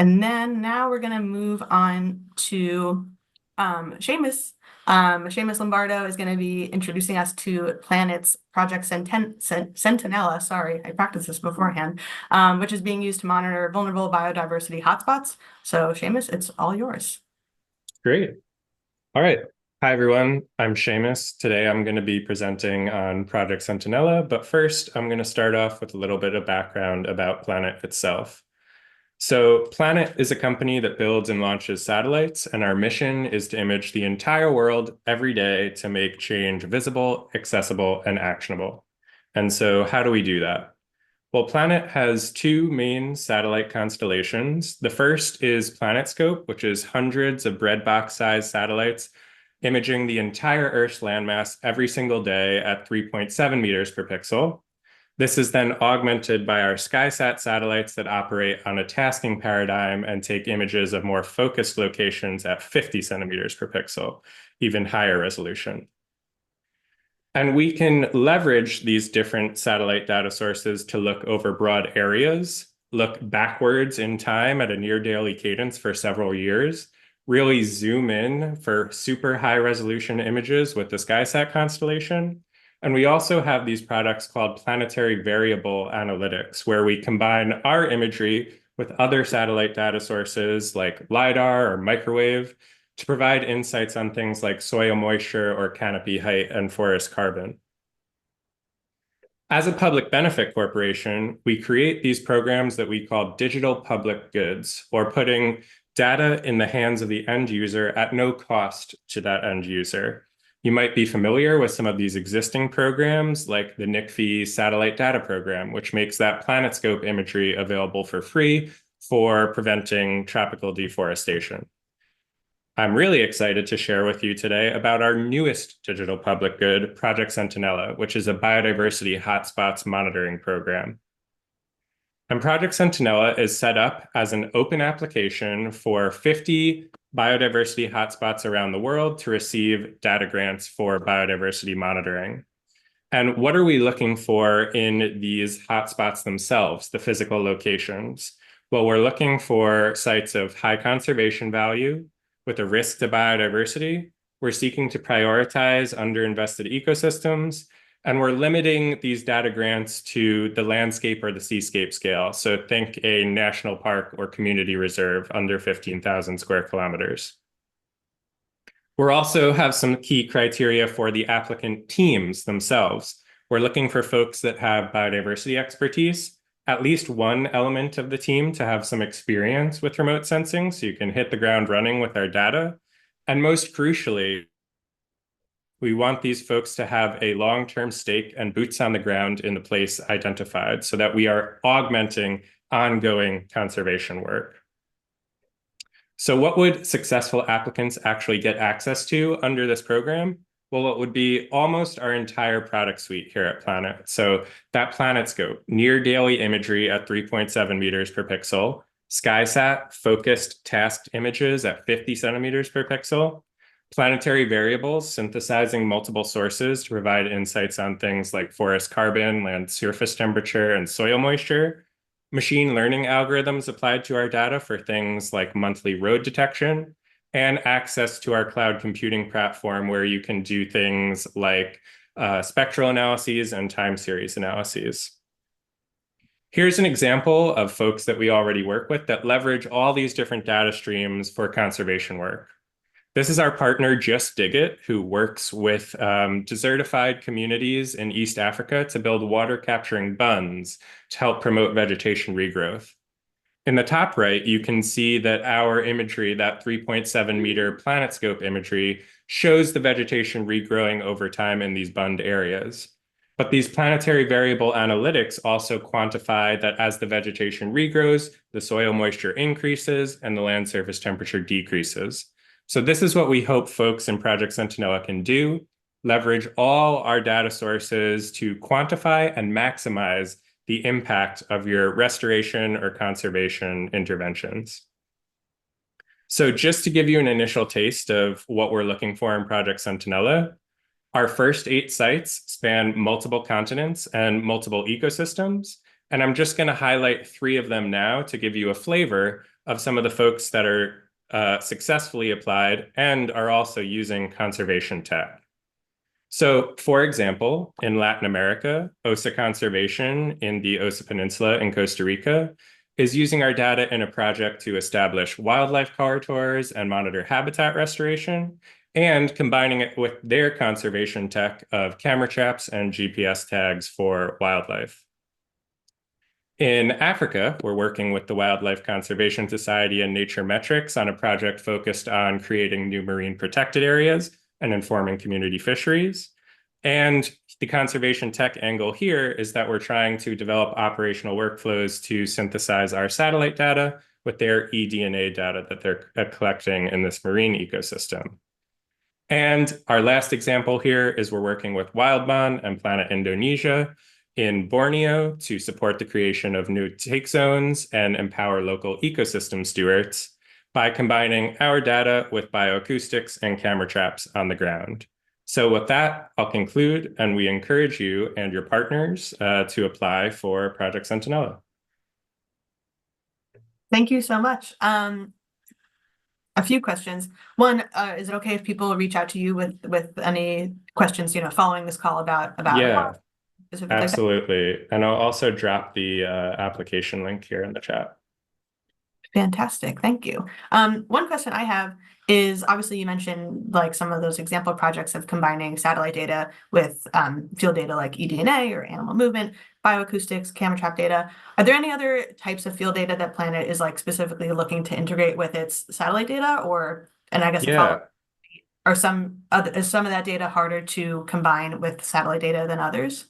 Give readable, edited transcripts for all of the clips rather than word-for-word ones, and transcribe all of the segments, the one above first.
And then now we're going to move on to Seamus. Seamus Lombardo is going to be introducing us to Planet's Project Centinela. Sorry, I practiced this beforehand, which is being used to monitor vulnerable biodiversity hotspots. So Seamus, it's all yours. Great. All right. Hi, everyone. I'm Seamus. Today, I'm going to be presenting on Project Centinela, but first, I'm going to start off with a little bit of background about Planet itself. So Planet is a company that builds and launches satellites, and our mission is to image the entire world every day to make change visible, accessible, and actionable. And so how do we do that? Well, Planet has two main satellite constellations. The first is PlanetScope, which is hundreds of breadbox-sized satellites imaging the entire Earth's landmass every single day at 3.7 meters per pixel. This is then augmented by our SkySat satellites that operate on a tasking paradigm and take images of more focused locations at 50 centimeters per pixel, even higher resolution. And we can leverage these different satellite data sources to look over broad areas, look backwards in time at a near daily cadence for several years, really zoom in for super high resolution images with the SkySat constellation. And we also have these products called Planetary Variable Analytics, where we combine our imagery with other satellite data sources like LiDAR or microwave to provide insights on things like soil moisture or canopy height and forest carbon. As a public benefit corporation, we create these programs that we call digital public goods, or putting data in the hands of the end user at no cost to that end user. You might be familiar with some of these existing programs like the NICFI Satellite Data Program, which makes that PlanetScope imagery available for free for preventing tropical deforestation. I'm really excited to share with you today about our newest digital public good, Project Centinela, which is a biodiversity hotspots monitoring program. And Project Centinela is set up as an open application for 50 biodiversity hotspots around the world to receive data grants for biodiversity monitoring. And what are we looking for in these hotspots themselves, the physical locations? Well, we're looking for sites of high conservation value with a risk to biodiversity. We're seeking to prioritize underinvested ecosystems, and we're limiting these data grants to the landscape or the seascape scale. So think a national park or community reserve under 15,000 square kilometers. We also have some key criteria for the applicant teams themselves. We're looking for folks that have biodiversity expertise, at least one element of the team to have some experience with remote sensing so you can hit the ground running with our data. And most crucially, we want these folks to have a long-term stake and boots on the ground in the place identified so that we are augmenting ongoing conservation work. So what would successful applicants actually get access to under this program? Well, it would be almost our entire product suite here at Planet. So that PlanetScope, near daily imagery at 3.7 meters per pixel, SkySat focused tasked images at 50 centimeters per pixel, planetary variables synthesizing multiple sources to provide insights on things like forest carbon, land surface temperature, and soil moisture, machine learning algorithms applied to our data for things like monthly road detection, and access to our cloud computing platform where you can do things like spectral analyses and time series analyses. Here's an example of folks that we already work with that leverage all these different data streams for conservation work. This is our partner, Just Dig It, who works with desertified communities in East Africa to build water capturing bunds to help promote vegetation regrowth. In the top right, you can see that our imagery, that 3.7 meter PlanetScope imagery, shows the vegetation regrowing over time in these bund areas. But these planetary variable analytics also quantify that as the vegetation regrows, the soil moisture increases and the land surface temperature decreases. So this is what we hope folks in Project Centinela can do, leverage all our data sources to quantify and maximize the impact of your restoration or conservation interventions. So just to give you an initial taste of what we're looking for in Project Centinela, our first 8 sites span multiple continents and multiple ecosystems, and I'm just going to highlight 3 of them now to give you a flavor of some of the folks that are successfully applied and are also using conservation tech. So, for example, in Latin America, OSA Conservation in the Osa Peninsula in Costa Rica is using our data in a project to establish wildlife corridors and monitor habitat restoration, and combining it with their conservation tech of camera traps and GPS tags for wildlife. In Africa, we're working with the Wildlife Conservation Society and Nature Metrics on a project focused on creating new marine protected areas and informing community fisheries. And the conservation tech angle here is that we're trying to develop operational workflows to synthesize our satellite data with their eDNA data that they're collecting in this marine ecosystem. And our last example here is we're working with Wildbon and Planet Indonesia in Borneo to support the creation of new take zones and empower local ecosystem stewards by combining our data with bioacoustics and camera traps on the ground. So with that, I'll conclude, and we encourage you and your partners to apply for Project Centinela. Thank you so much. A few questions. One, is it okay if people reach out to you with any questions, following this call about Yeah, specific like that? absolutely. And I'll also drop the application link here in the chat. Fantastic, thank you. One question I have is, obviously you mentioned like some of those example projects of combining satellite data with field data like eDNA or animal movement, bioacoustics, camera trap data. Are there any other types of field data that Planet is like specifically looking to integrate with its satellite data, and I guess a follow-up, are is some of that data harder to combine with satellite data than others?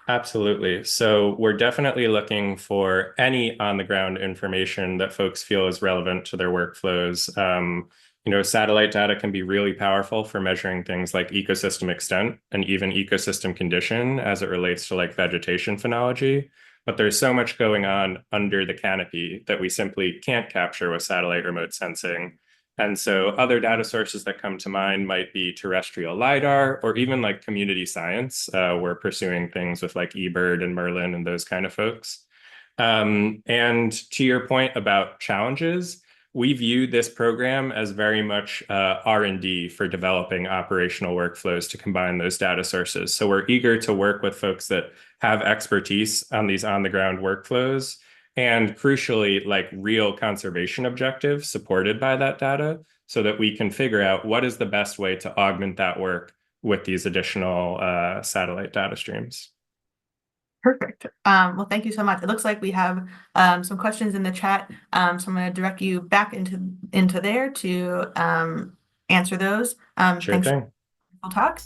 Absolutely. So we're definitely looking for any on-the-ground information that folks feel is relevant to their workflows. Satellite data can be really powerful for measuring things like ecosystem extent and even ecosystem condition as it relates to like vegetation phenology. But there's so much going on under the canopy that we simply can't capture with satellite remote sensing. And so other data sources that come to mind might be terrestrial LiDAR or even like community science. We're pursuing things with like eBird and Merlin and those kind of folks. And to your point about challenges, we view this program as very much R&D for developing operational workflows to combine those data sources. So we're eager to work with folks that have expertise on these on-the-ground workflows and crucially, like real conservation objectives supported by that data so that we can figure out what is the best way to augment that work with these additional satellite data streams. Perfect. Well, thank you so much. It looks like we have some questions in the chat. So I'm going to direct you back into there to answer those. Sure Thanks thing. for the talk.